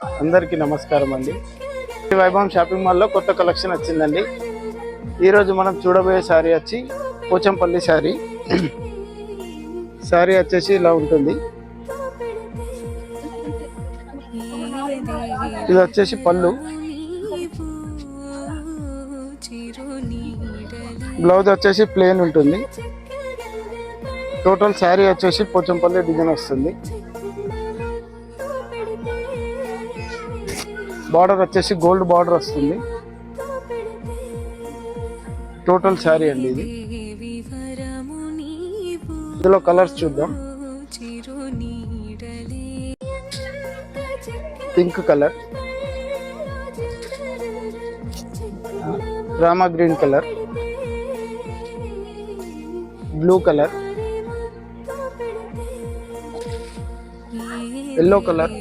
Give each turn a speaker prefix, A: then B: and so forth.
A: అందరికీ నమస్కారం అండి. వైభవం షాపింగ్ మాల్లో కొత్త కలెక్షన్ వచ్చిందండి. ఈరోజు మనం చూడబోయే శారీ వచ్చి పోచంపల్లి శారీ. శారీ వచ్చేసి ఇలా ఉంటుంది. ఇది వచ్చేసి పళ్ళు, బ్లౌజ్ వచ్చేసి ప్లెయిన్ ఉంటుంది. టోటల్ శారీ వచ్చేసి పోచంపల్లి డిజైన్ వస్తుంది. బార్డర్ వచ్చేసి గోల్డ్ బార్డర్ వస్తుంది. టోటల్ శారీ అండి ఇది. ఇందులో కలర్స్ చూద్దాం. Pink colour, Rama green colour, blue colour, yellow colour,